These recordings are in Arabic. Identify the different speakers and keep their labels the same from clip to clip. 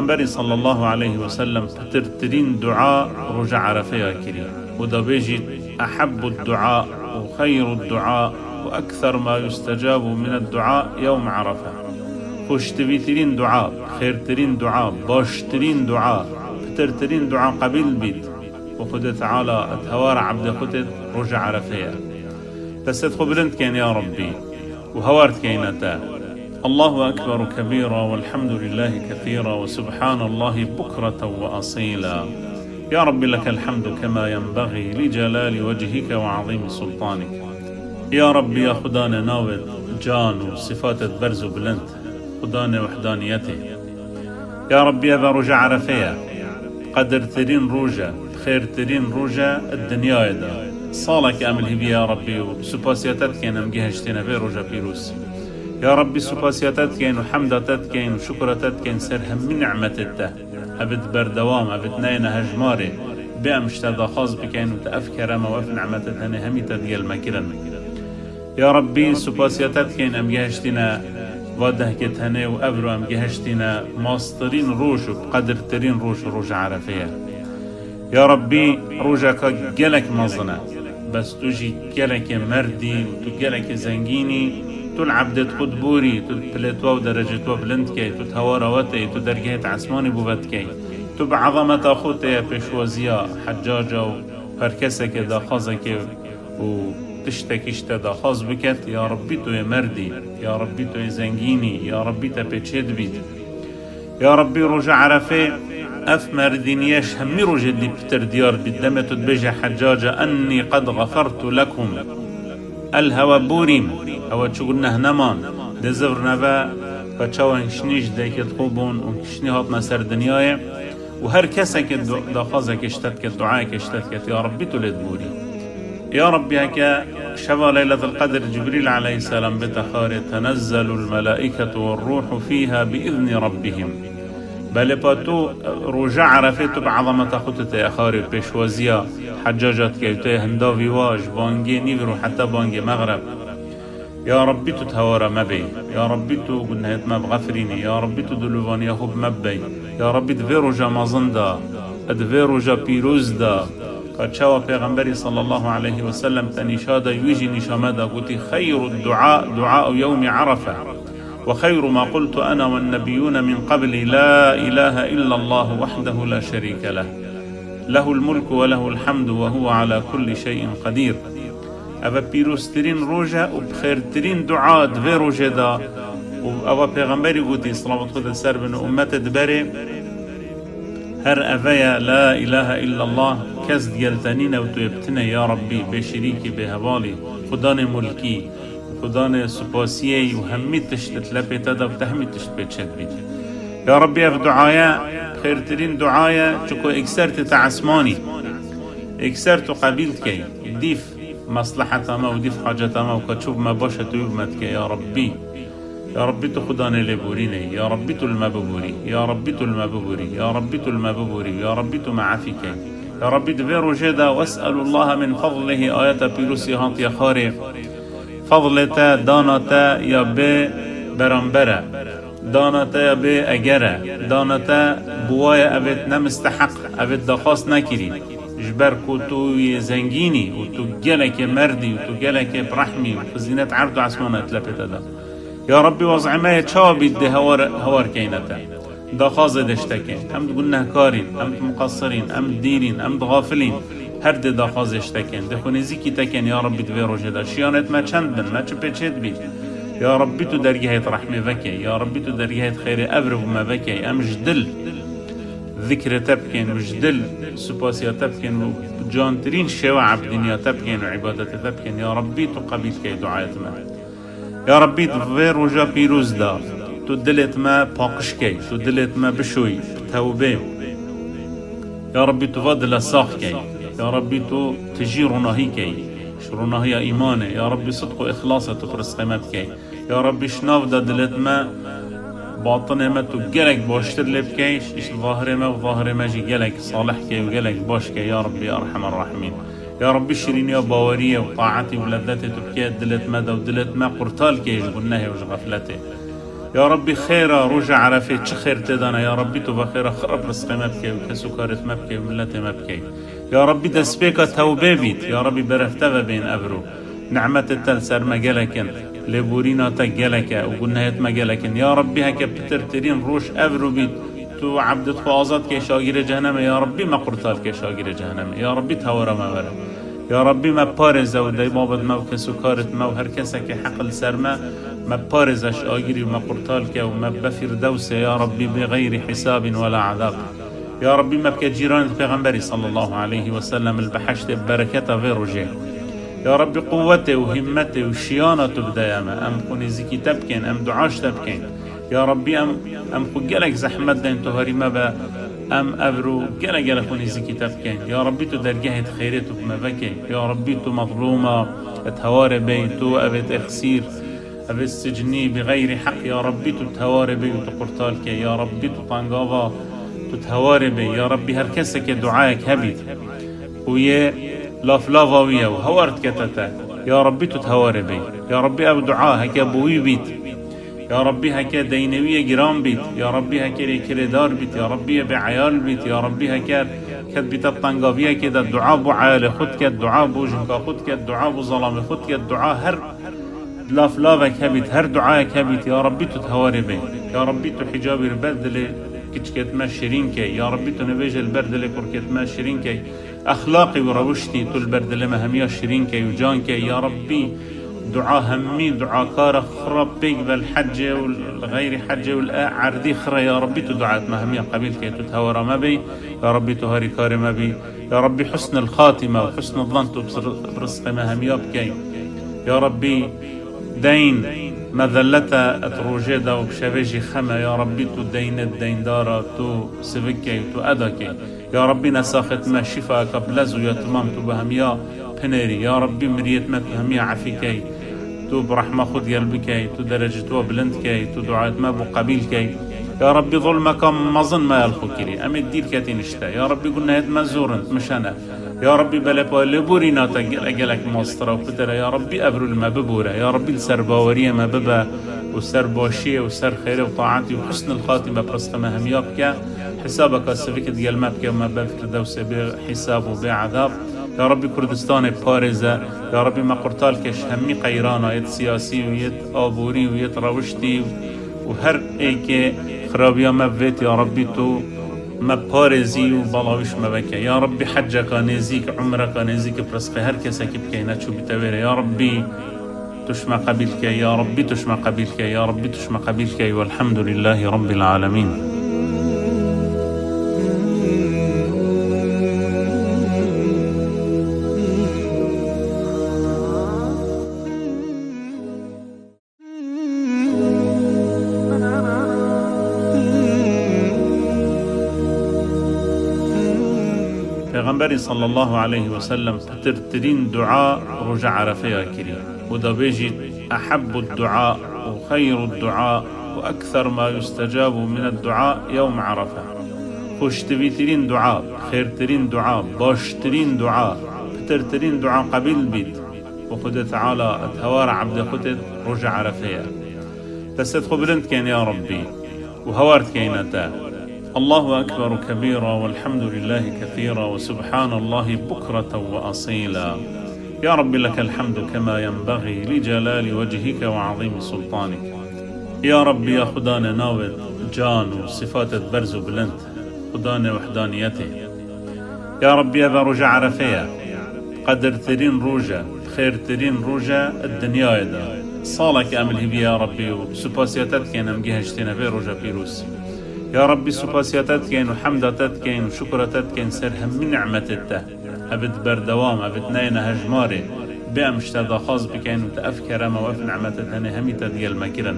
Speaker 1: پیغمبر صلى الله عليه وسلم ترترين دعاء رجع عرفه كريم ودا بيجي أحب الدعاء وخير الدعاء وأكثر ما يستجاب من الدعاء يوم عرفة. خوشتبيترين دعاء، خيرترين دعاء، باشترين دعاء، بترترين دعاء قبيل بيت وخد تعالى اتهوار عبد خدت رجع عرفه. بس تدخل بلند كان يا ربي وهوارت كينتا. الله أكبر كبيرا والحمد لله كثيرا وسبحان الله بكرة وأصيلا. يا رب لك الحمد كما ينبغي لجلال وجهك وعظيم سلطانك. يا رب يا خدانا ناود جان وصفات برز بلند خدانا وحدانيته. يا رب يا رجع عرفية قدر ترين روجة خير ترين روجة الدنيا دا صالك أمل هبي يا ربي وسباسياتات كين أمجيهشتنا في روجة بيروس. يا ربي سباسياتات كين وحمداتات كين وشكراتات كين سرهم من نعمتته أبد بردوام أبد ناينا هجماري بأمشتادا خاص بكين وتأفكر ما وف نعمتته نهمي تديال مكرا. يا ربي سباسياتات كين أمجيهشتنا واده كتهنه وأبرو أمجيهشتنا ماسترين روش وبقدر ترين روش عرفية. يا ربي روجك جلك مظنة بس تجي جلك مردي وتجلك زنجيني تلعب دت خدبوري تلتوا ودرجتوا بلندكي تتهواروتي تدرجات عسماني بوبتكي تبعظمة أخوتي بشوازيا حجاجة وهركسك داخازك وتشتكيشت داخاز بكت. يا ربي تو يا مردي يا ربي تو يا زنجيني يا ربي تبتشد بيت. يا ربي رجع عرفه أف مردينياش همي رجع دي بتر ديار بالدم تتبجع حجاجة أني قد غفرت لكم الهوى بوريم هوا تشغلنا هنمان دزور نبا فتشاو هنشنيش دايك تخوبون ونشني هاتنا سر دنياي وهر كسك داخازك اشتتك دعاك اشتتك يا ربي تولد بوري. يا ربي هكا شبا ليلة القدر جبريل عليه السلام بتخاري تنزل الملائكة والروح فيها بإذن ربهم بل باتو رجع عرفت بعظمة خطة يا خاري بشوازيا حجاجات كيوتي هنداوي واج بانجي نيفرو حتى بانجي مغرب. يا ربي تتهورا مبي يا ربي تو قلنا ما بغفريني يا ربي تدلوان ياخب مبي يا ربي دفيرو جا مازندا ادفيرو جا بيروز دا قد شاوى پیغمبري صلى الله عليه وسلم تنشادا يوجي نشامدا قلت خير الدعاء دعاء يوم عرفة وخير ما قلت أنا والنبيون من قبلي لا إله إلا الله وحده لا شريك له له الملك وله الحمد وهو على كل شيء قدير. أبا بيروسترين روجا وبخيرترين دعاء دفي روجا دا وأبا پیغمبري قلت صلاة خد السر بن أمت دبري هر أفايا لا إله إلا الله كز ديالتانين وتويبتنا يا ربي بشريكي بهبالي خدان ملكي خدان سپاسیه و همی تشت لپیتا دا و تهمی تشت بچت بید. یا ربی اف دعایا خیرترین دعایا چکو اکسرت تعسمانی اکسرت قبیلت کی دیف مصلحت ما و دیف حاجت ما و کچوب ما باشت و یومت کی. یا ربی تو خدان لبورینه یا ربی تو المببوری یا ربی تو المببوری یا ربی تو المببوری یا ربی تو معافی کی. یا ربی دفیرو جدا واسأل الله من فضله آیت پیروسی هانت یا خاری فضلتا دانتا یا به برانبره دانتا یا به اگره دانتا بوای اوید نمستحق اوید دخواست نکری جبر کو تو زنگینی و تو گلک مردی و تو گلک برحمی و زینت عرض و عسمانت لپتا دا. یا ربی وضع ما چا بید ده هوار کینتا دخواست دشتکین هم گناه کارین هم مقصرین هم دیرین هم غافلین هر ده دخواست اشتکن ده خونیزی کی تکن. یا ربی دوی روشه دا شیانت ما چند بن ما چه پیچید بید. یا ربی تو درگهت رحمه وکی یا ربی تو درگهت خیر ابر و ما وکی ام جدل ذکر تبکن و جدل سپاسیا تبکن و جانترین شوع دنیا تبکن و عبادت تبکن. یا ربی تو قبیل کی دعایت ما. یا ربی دوی روشه پیروز دا تو دلت ما پاقش کی تو دلت ما بشوی توبه. یا ربی تو فضل ساخ کی. يا ربي تو تجي رناهيكي رناهي إيمانه. يا ربي صدق وإخلاصه تفرس قيمتكي. يا ربي شناف دا دلت ما باطنه ما تو جلك باشتر لبكيش إيش ظاهر ما وظاهر ما جي جلك صالحكي وجلك باشكي. يا ربي يا أرحم الراحمين. يا ربي شيرين يا باورية وطاعتي ولذاتي تبكي دلت ما دا ودلت ما قرطال كيش قلناه وش غفلته. يا ربي خيرا رجع عرفه چه خير تدانا يا ربي تو بخيرا خرب رزق ما بكي وكسو كارت ما بكي وملت ما بكي يا ربي دسبيكا توبه بيت يا ربي برفتها بين أبرو نعمة التلسر مجالكن لبورينا تجالك وقلناهت مجالكن يا ربي هكا بترترين روش أبرو بيت تو عبد خوازات كي شاگير جهنم يا ربي ما قرطال كي شاگير جهنم يا ربي تهورا ما ورا يا ربي ما بارز و داي بابد ما وكسو كارت ما وهر كسا كي حقل سرما ما بارزش آگيري وما قرطال كي وما بفردوس يا ربي بغير حساب ولا عذاب يا ربي ما بك جيران پیغمبري صلى الله عليه وسلم البحشت بركته غير يا ربي قوته وهمته وشيانته بدايما أم خنزيكي تبكين أم دعاش تبكين يا ربي أم خجلك زحمت دين تهاري ما با أم أبرو جل خنزيكي تبكين يا ربي تو درجه خيرته بما بكي يا ربي تو مظلومة تهوار بي تو أبت إخسير أبت سجني بغير حق يا ربي تو تهوار بي وتقرطالك يا ربي تو طنقابا تهوار بي يا ربي هركسك دعائك هبيت ويا لافلاوية وهورت كتتا يا ربي تتهوار بي يا ربي أبو دعاء هكا بوي بيت يا ربي هكا دينوية جرام بيت يا ربي هكا كريدار بيت يا ربي بعيال بيت يا ربي هكا كد بيت الطنقافية كده الدعاء بو عيال خد كد الدعاء بو جنكا خد كد الدعاء بو ظلام خد كد الدعاء هر لافلافك هبيت هر دعائك هبيت يا ربي تتهوار بي يا ربي تحجاب البدل كتشكت ما شيرينكي يا ربي تنبيج البرد اللي كركت ما شيرينكي أخلاقي وروشتي تو البرد اللي مهمية شيرينكي وجانكي يا ربي دعاء همي دعاء كار خرب بيك بالحج والغير حج والعردي خرا يا ربي تدعاء مهمية قبيلكي تتهور ما بي يا ربي تهاري كار ما بي يا ربي حسن الخاتمة وحسن الظن برزق مهمية بكي يا ربي دين مذلتا اتروجيدا وبشافيجي خما يا ربي تو دين الدين دارا تو سفكي تو أدكي يا ربي نساخت ما شفاك بلزو يتمام تو بهميا بنيري يا ربي مريت ما بهميا عفيكي تو برحمة خد قلبكي تو درجة بلندكي تو دعاء ما بو قبيلكي يا ربي ظلمك مظن ما يلخوكري أمي الدير كاتين اشتا يا ربي قلنا هيد مزورنت مش أنا يا ربي بلا لبورينا تجلك مصطرة وفترة يا ربي أبرو الما ببورة يا ربي السرباورية ما ببا والسرباشية والسر خيرة وطاعتي وحسن الخاتمة برسخ مهميابك حسابك السفك ديال مابك وما بفكر دوسة بحساب وبعذاب يا ربي كردستان بارزة يا ربي ما قرطالكش همي قيرانا يد سياسي ويد آبوري ويد روشتي وهر ايكي خرابيا مبت يا ربي تو ما بارزي وبلاوش ما بكى يا ربي حجك نزيك عمرك نزيك برزق هر كسك بكينا شو بتوير يا ربي تشمع قبيلك يا ربي تشمع قبيلك يا ربي تشمع قبيلك والحمد لله رب العالمين. پیغمبر صلى الله عليه وسلم ترترين دعاء رجع عرفيها كريم ودا بيجي أحب الدعاء وخير الدعاء وأكثر ما يستجاب من الدعاء يوم عرفة خوشتبيترين دعاء خيرترين دعاء باشترين دعاء ترترين دعاء قبيل البيت وخد تعالى اتهوار عبد خدت رجع عرفيها تستدخل بلند كان يا ربي وهوارت كينتا الله أكبر كبيرا والحمد لله كثيرا وسبحان الله بكرة وأصيلا يا رب لك الحمد كما ينبغي لجلال وجهك وعظيم سلطانك يا رب يا خدانا ناود جان وصفات برز بلند خدانا وحدانيته يا رب يا رجع عرفيا قدر ترين روجا خير ترين روجا الدنيا يدا صالك أمل هبي يا ربي وسباسياتات كان أمجيهشتنا في روجا بيروس يا ربي سباسياتات كين وحمداتات كين وشكراتات كين سرهم من نعمتته أبد بردوام أبد ناينا هجماري بأمشتادا خاص بكين وتأفكر ما وف نعمتته هميتا ديال مكرا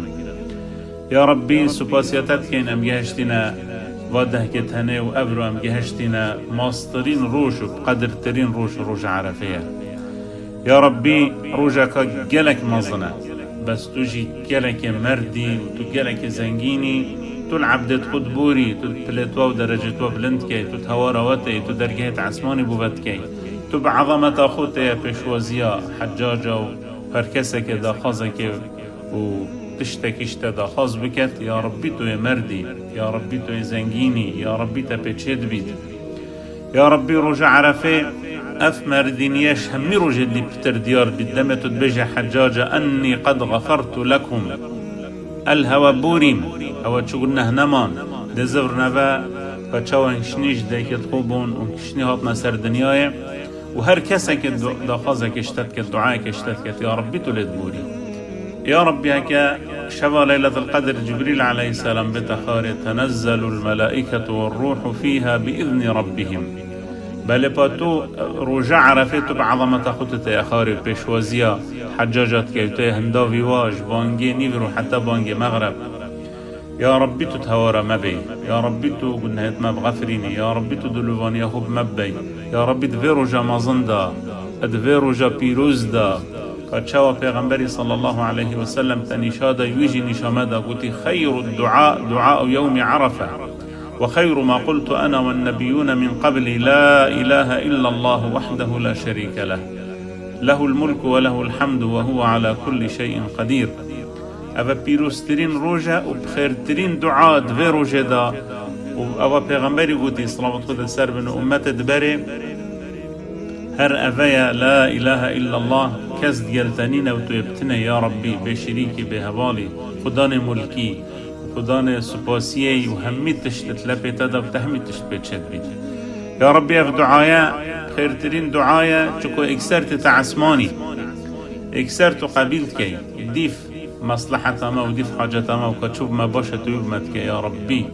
Speaker 1: يا ربي سباسياتات كين أمجيهشتنا واده كتهني وأبرو أمجيهشتنا ماسترين روش وبقدر ترين روش عرفية يا ربي روجك جلك مظنة بس تجي جلك مردي وتجلك زنجيني تلعب خود بوري تلتوا ودرجتوا بلندكي تتهوارواتي تدرجات عسماني بوبتكي تبعظمة أخوتي بشوازيا حجاجة وهركسك داخازك تشتكيش تدخاز بكت يا ربي تو مردي يا ربي تو زنجيني يا ربي تبتشد بيت يا ربي رجع عرفه اف مردينياش همي رجع دي بتر ديار بالدمة تبجي حجاجة اني قد غفرت لكم الهوى بوريم هوا چو قلنا هنمان ده زفر نبا فچاو انشنيش ده كتخوبون ونكشني هاتنا سر دنياي وهر كسا كد دخازك اشتد كد دعاك اشتد كد يا ربي تولد بوري يا ربي هكا شبا ليلة القدر جبريل عليه السلام بتخاري تنزل الملائكة والروح فيها بإذن ربهم بل باتو رجع عرفت بعظمة خطة يا خاري بيشوازيا حجاجات كيوتي هنداوي واج بانجي نيفرو حتى بانجي مغرب يا ربي تتهورا مبي يا ربي تو قلنا يتماب غفريني يا ربي تو دلوفاني يخوب مبي يا ربي دفيرو جا مازندا دفيرو جا بيروزدا كاتشاوا پیغمبري صلى الله عليه وسلم تنشادا يوجي نشامدا قلت خير الدعاء دعاء يوم عرفة وخير ما قلت أنا والنبيون من قبلي لا إله إلا الله وحده لا شريك له له الملك وله الحمد وهو على كل شيء قدير أبا بيروسترين روجا وبخيرترين دعاء دفي روجا دا وأبا پیغمبري قلت صلى الله عليه وسلم أمت دبري هر أفايا لا إله إلا الله كز ديالتانين وتويبتنا يا ربي بشريكي بهوالي خدان ملكي خدان سپاسيي وهمي تشتت لبيتا دا وتهمي تشتت بيت يا ربي اف دعايا خيرترين دعايا چكو اكسرت تعسماني اكسرت قبيلتكي ديف مصلحة ما وديف حاجة ما وكتشوف ما باشا تيوبمتك يا ربي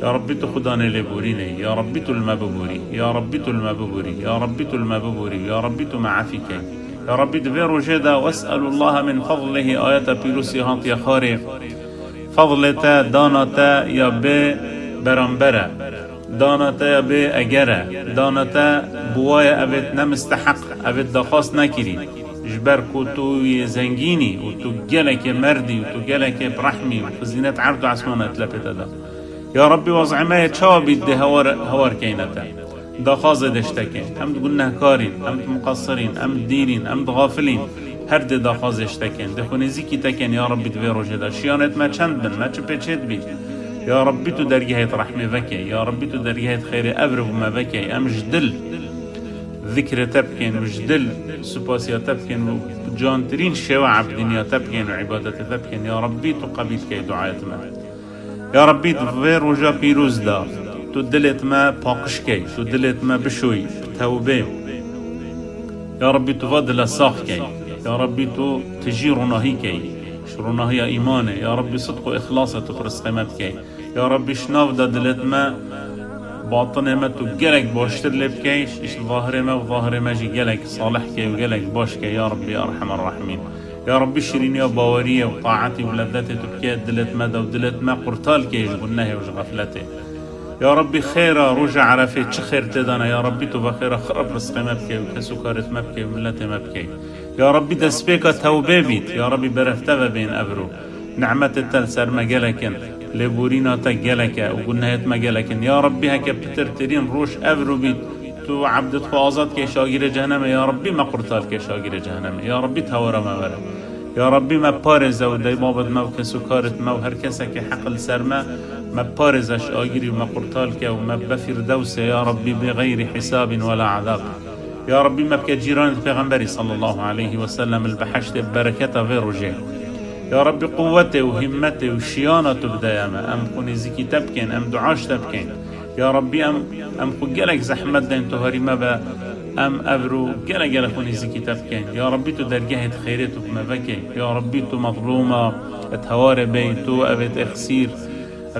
Speaker 1: يا ربي تو خداني لبوريني يا ربي تو المببوري يا ربي تو المببوري يا ربي تو المببوري يا ربي تو معافيك يا ربي دفيرو جدا واسأل الله من فضله آيات بيروسي هانت يا خاري فضلتا دانتا يا بي برامبرا دانتا يا بي اجرا دانتا بوايا ابت نمستحق ابت دخاص نكري جبر كوتو زنجيني وتو جلك مردي وتو جلك برحمي وزينات عرض عسمانات لبتا دا يا ربي وضع ما يتشابي دي هوار كينتا دخاز دشتكين هم قلنا كارين هم مقصرين هم ديرين هم غافلين هر ده دخاز اشتكين دخوني زيكي تكين يا ربي دفيرو جدا شيانت ما چند بن ما چه پیچید بید يا ربي تو درجهت رحمه وكي يا ربي تو درجهت خير أبرو ما وكي أم جدل ذكر تبكين وجدل سپاسيا تبكين وجانترين شواع بدنيا تبكين وعبادة تبكين يا ربي تو قبيل كي دعايت ما يا ربي دفيرو جا بيروز دا تو دلت ما باقش كي تو دلت ما بشوي بتوبه يا ربي تفضل ساخ كي يا ربي تو تجي رناهيكي شرناهي إيمانه يا ربي صدق وإخلاصه تفرس قيمتك يا ربي شناف دا دلت ما باطنه ما تو جلك باشتر لبكيش إيش ظاهر ما وظاهر ما جي جلك صالح كي وجلك باشك يا ربي يا أرحم الراحمين يا ربي شيرين يا باورية وطاعتي ولذاتي تبكي دلت ما دا ودلت ما قرطال كي قلناه وش غفلته يا ربي خيرا رجع عرفي تشخير تدانا يا ربي تبا خيرا خرب رزق مبكي وكسكارت مبكي وملتي مبكي يا ربي دسبيكا توبه بيت يا ربي برفتبه بين أبرو نعمة التلسر مجالكن لبورينا تجالك وقلنا هت مجالكن يا ربي هكا بترترين روش أبرو بيت تو عبد خوازات كي شاغير جهنم يا ربي ما قرطال كي شاغير جهنم يا ربي تهورا ما ورا يا ربي ما بارز وداي بابد ما وكسكارت ما وهركسا كي حقل سرما ما بارزش آجري وما قرطالك وما بفردوس يا ربي بغير حساب ولا عذاب يا ربي ما بك جيران البيغمبري صلى الله عليه وسلم البحشت بركته في رجع يا ربي قوته وهمته وشيانته بدايما أم خوني زكي تبكين أم دعاش تبكين يا ربي أم خو جلك زحمت دين تهاري ما با أم أبرو جلك خوني زكي تبكين يا ربي تو درجه خيرته بما بكي يا ربي تو مظلومة اتهوار بيتو أبت اخسير